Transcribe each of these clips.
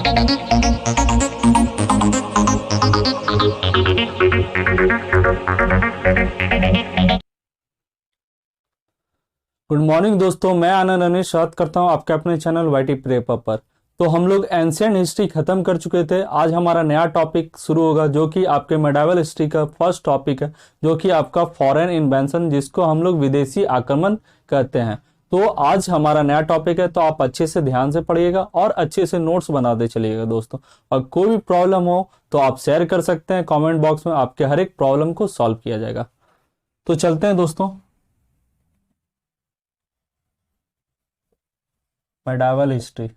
Good morning दोस्तों, मैं आनंद अनिश बात करता हूं आपके अपने चैनल वाईटी प्रेपर पर। तो हम लोग एंशियंट हिस्ट्री खत्म कर चुके थे। आज हमारा नया टॉपिक शुरू होगा जो कि आपके मेडावल हिस्ट्री का फर्स्ट टॉपिक है, जो कि आपका फॉरेन इन्वेंशन, जिसको हम लोग विदेशी आक्रमण कहते हैं। तो आज हमारा नया टॉपिक है, तो आप अच्छे से ध्यान से पढ़िएगा और अच्छे से नोट्स बनाते चलिएगा दोस्तों। और कोई भी प्रॉब्लम हो तो आप शेयर कर सकते हैं कमेंट बॉक्स में, आपके हर एक प्रॉब्लम को सॉल्व किया जाएगा। तो चलते हैं दोस्तों, मेडावल हिस्ट्री।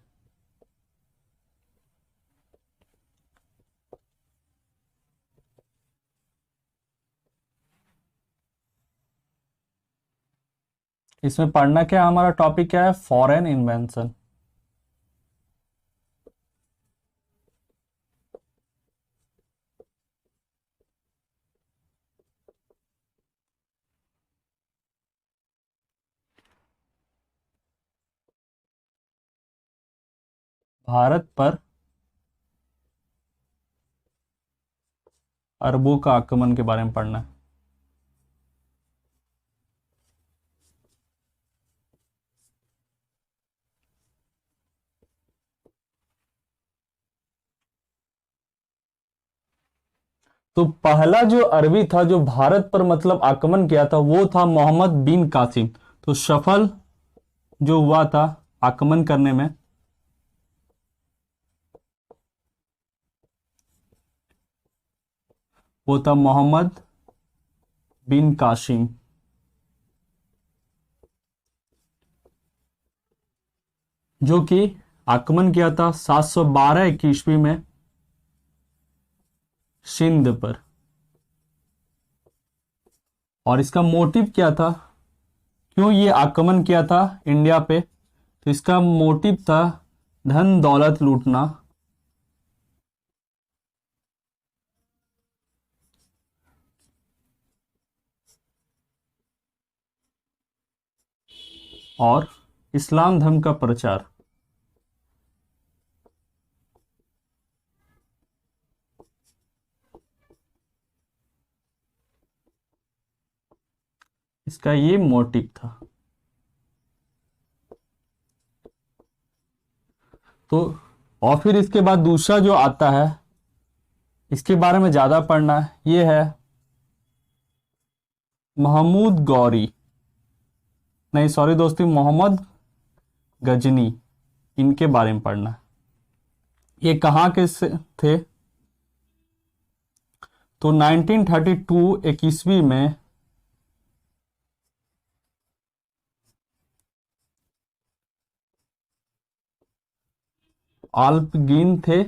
इसमें पढ़ना क्या है, हमारा टॉपिक क्या है, फॉरेन इन्वेंशन। भारत पर अरबों का आक्रमण के बारे में पढ़ना है। तो पहला जो अरबी था जो भारत पर मतलब आक्रमण किया था वो था मोहम्मद बिन कासिम। तो सफल जो हुआ था आक्रमण करने में, वो था मोहम्मद बिन कासिम, जो कि आक्रमण किया था 712 ईस्वी में सिंध पर। और इसका मोटिव क्या था, क्यों ये आक्रमण किया था इंडिया पे? तो इसका मोटिव था धन दौलत लूटना और इस्लाम धर्म का प्रचार। इसका ये मोटिव था। तो और फिर इसके बाद दूसरा जो आता है, इसके बारे में ज्यादा पढ़ना है, ये है महमूद गौरी, नहीं सॉरी दोस्तों, मोहम्मद गजनी। इनके बारे में पढ़ना है। ये कहाँ के थे? तो 1932 21वीं में अल्पगीन थे,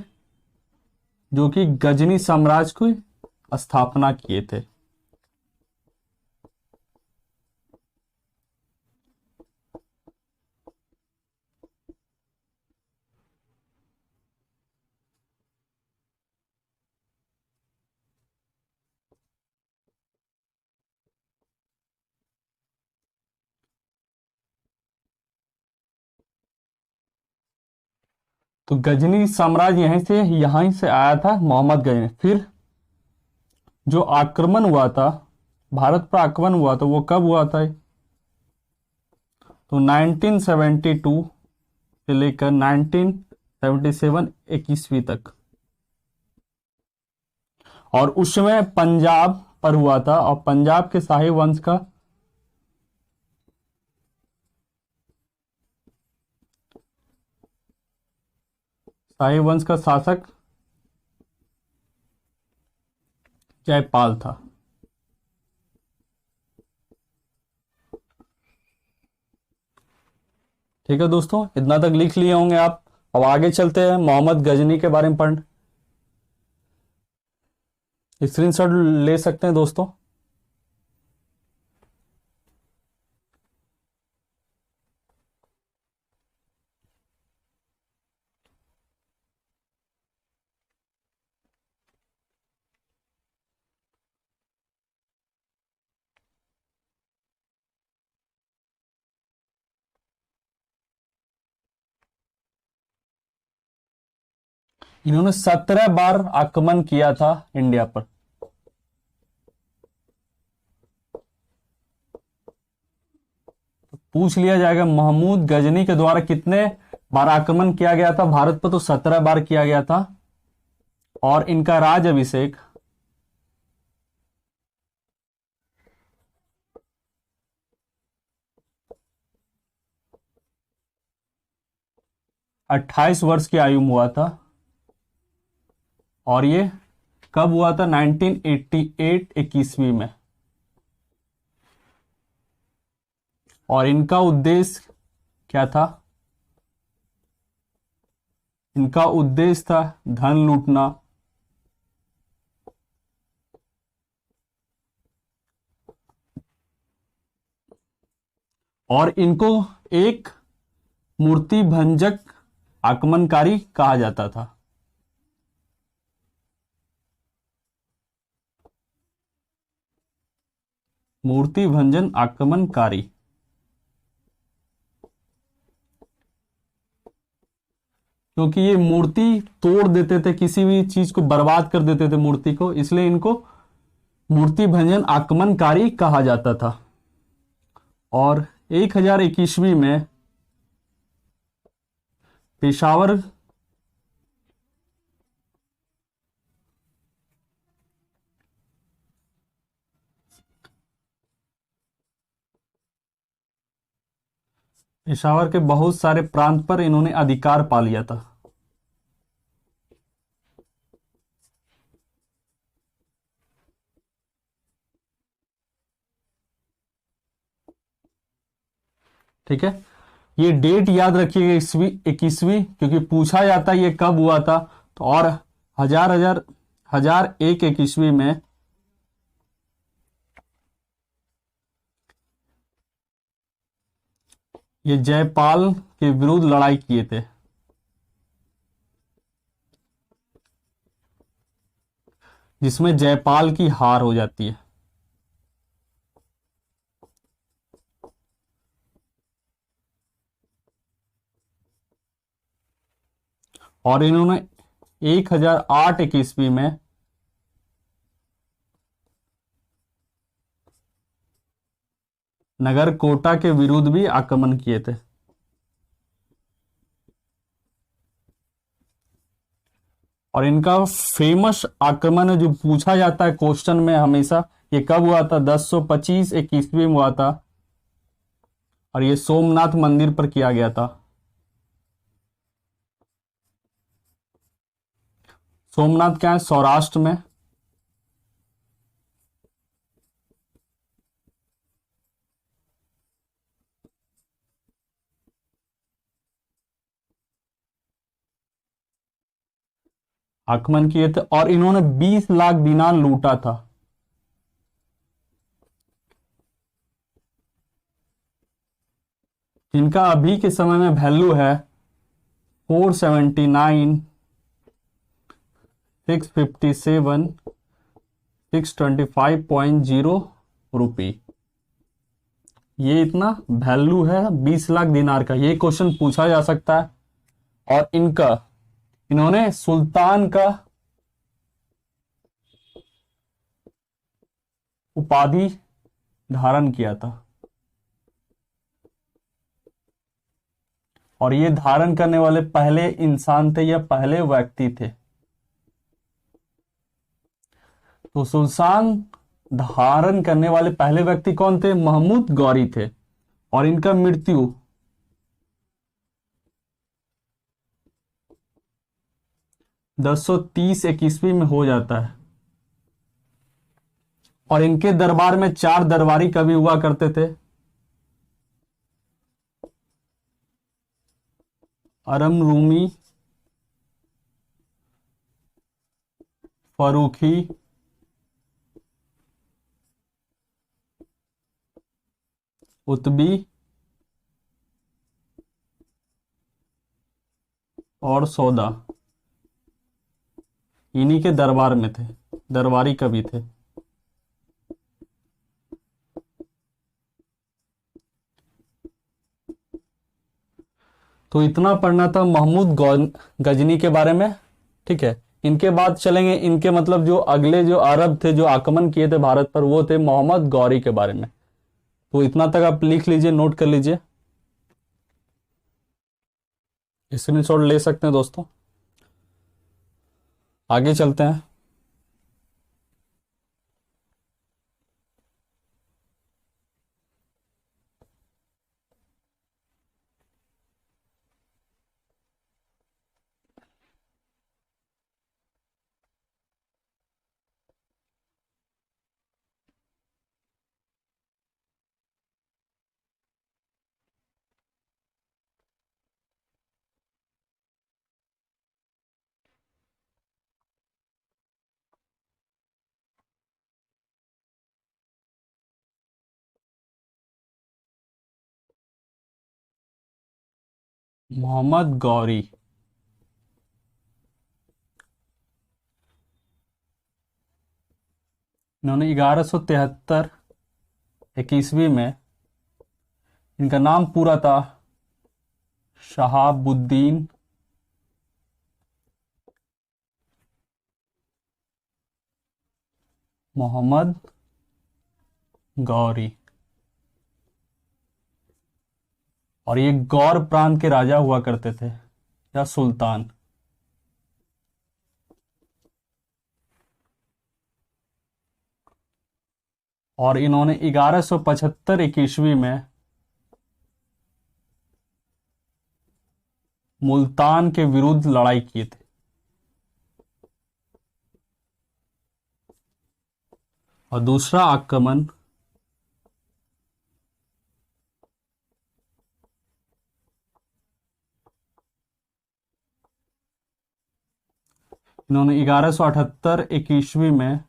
जो कि गजनी साम्राज्य की स्थापना किए थे। तो गजनी साम्राज्य यहीं से आया था मोहम्मद गजनी। फिर जो आक्रमण हुआ था, भारत पर आक्रमण हुआ था, वो कब हुआ था? तो 1972 से लेकर 1977 21वीं तक। और उस समय पंजाब पर हुआ था, और पंजाब के शाही वंश का शासक जयपाल था। ठीक है दोस्तों, इतना तक लिख लिए होंगे आप। अब आगे चलते हैं, मोहम्मद गजनी के बारे में पढ़ स्क्रीनशॉट ले सकते हैं दोस्तों। इन्होंने 17 बार आक्रमण किया था इंडिया पर। पूछ लिया जाएगा महमूद गजनी के द्वारा कितने बार आक्रमण किया गया था भारत पर, तो 17 बार किया गया था। और इनका राज अभिषेक 28 वर्ष की आयु में हुआ था। और ये कब हुआ था? 1988 21वीं में। और इनका उद्देश्य क्या था? इनका उद्देश्य था धन लूटना, और इनको एक मूर्ति भंजक आक्रमणकारी कहा जाता था। मूर्ति भंजन आक्रमणकारी, क्योंकि ये मूर्ति तोड़ देते थे, किसी भी चीज को बर्बाद कर देते थे मूर्ति को, इसलिए इनको मूर्ति भंजन आक्रमणकारी कहा जाता था। और 1021वीं में पेशावर पेशावर के बहुत सारे प्रांत पर इन्होंने अधिकार पा लिया था। ठीक है, ये डेट याद रखिएगा 21वीं, क्योंकि पूछा जाता है ये कब हुआ था। तो और 1001 में ये जयपाल के विरुद्ध लड़ाई किए थे, जिसमें जयपाल की हार हो जाती है। और इन्होंने 1008 में नगरकोटा के विरुद्ध भी आक्रमण किए थे। और इनका फेमस आक्रमण है जो पूछा जाता है क्वेश्चन में हमेशा, ये कब हुआ था? 1025 21वीं में हुआ था, और ये सोमनाथ मंदिर पर किया गया था। सोमनाथ क्या है? सौराष्ट्र में। आक्रमण किए थे, और इन्होंने 20 लाख दिनार लूटा था। जिनका अभी के समय में वैल्यू है 479 657 625.0 रुपये। ये इतना वैल्यू है 20 लाख दिनार का। ये क्वेश्चन पूछा जा सकता है। और इन्होंने सुल्तान का उपाधि धारण किया था, और ये धारण करने वाले पहले इंसान थे या पहले व्यक्ति थे। तो सुल्तान धारण करने वाले पहले व्यक्ति कौन थे? महमूद गौरी थे। और इनका मृत्यु 1030 21वीं में हो जाता है। और इनके दरबार में 4 दरबारी कवि हुआ करते थे। अरम रूमी, फरूखी, उतबी और सौदा, इन्हीं के दरबार में थे, दरबारी कवि थे। तो इतना पढ़ना था महमूद गजनी के बारे में। ठीक है। इनके बाद चलेंगे, इनके मतलब जो अगले जो अरब थे जो आक्रमण किए थे भारत पर, वो थे मोहम्मद गौरी के बारे में। तो इतना तक आप लिख लीजिए, नोट कर लीजिए, स्क्रीनशॉट ले सकते हैं दोस्तों। आगे चलते हैं। मोहम्मद गौरी, इन्होंने 1173 21वीं में, इनका नाम पूरा था शहाबुद्दीन मोहम्मद गौरी, और ये गौर प्रांत के राजा हुआ करते थे या सुल्तान। और इन्होंने 1175 21वीं में मुल्तान के विरुद्ध लड़ाई किए थे। और दूसरा आक्रमण इन्होंने 1178 21वीं में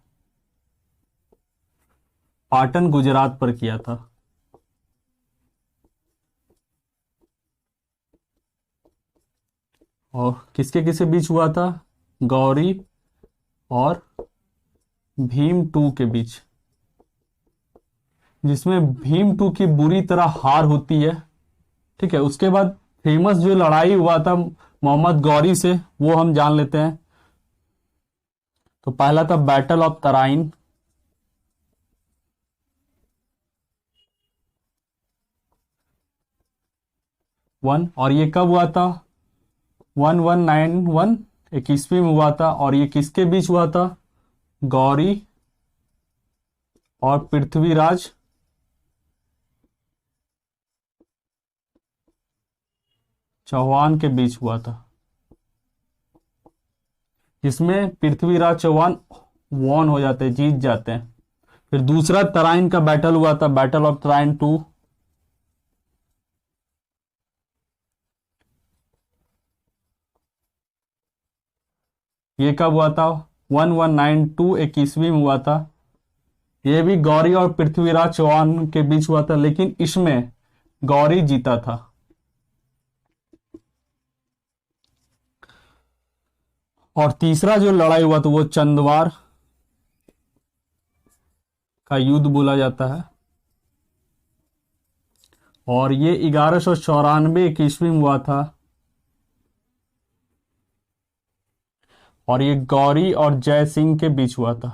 पाटन गुजरात पर किया था। और किसके किसके बीच हुआ था? गौरी और भीम टू के बीच, जिसमें भीम टू की बुरी तरह हार होती है। ठीक है, उसके बाद फेमस जो लड़ाई हुआ था मोहम्मद गौरी से, वो हम जान लेते हैं। तो पहला था बैटल ऑफ तराइन, वन, और ये कब हुआ था? 1191 21वीं में हुआ था। और ये किसके बीच हुआ था? गौरी और पृथ्वीराज चौहान के बीच हुआ था, जिसमें पृथ्वीराज चौहान वॉन हो जाते हैं, जीत जाते हैं। फिर दूसरा तराइन का बैटल हुआ था, बैटल ऑफ तराइन 2, ये कब हुआ था? 1192 21वीं में हुआ था। ये भी गौरी और पृथ्वीराज चौहान के बीच हुआ था, लेकिन इसमें गौरी जीता था। और तीसरा जो लड़ाई हुआ था वो चंदवार का युद्ध बोला जाता है, और ये 1194 21वीं में हुआ था। और ये गौरी और जय सिंह के बीच हुआ था।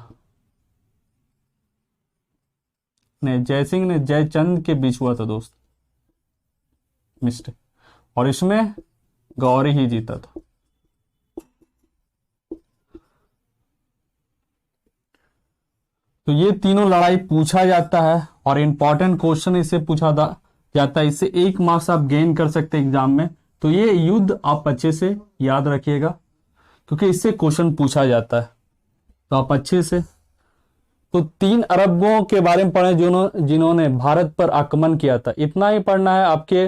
नहीं, जय सिंह ने जयचंद के बीच हुआ था दोस्त, मिस्टेक। और इसमें गौरी ही जीता था। तो ये तीनों लड़ाई पूछा जाता है और इंपॉर्टेंट क्वेश्चन इससे पूछा जाता है। इससे 1 मार्क्स आप गेन कर सकते हैं एग्जाम में। तो ये युद्ध आप अच्छे से याद रखिएगा, क्योंकि इससे क्वेश्चन पूछा जाता है। तो आप अच्छे से, तो 3 अरबों के बारे में पढ़े जिन्होंने भारत पर आक्रमण किया था। इतना ही पढ़ना है आपके,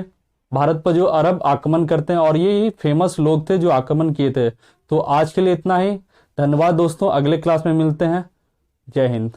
भारत पर जो अरब आक्रमण करते हैं, और ये फेमस लोग थे जो आक्रमण किए थे। तो आज के लिए इतना ही। धन्यवाद दोस्तों, अगले क्लास में मिलते हैं। जय हिंद।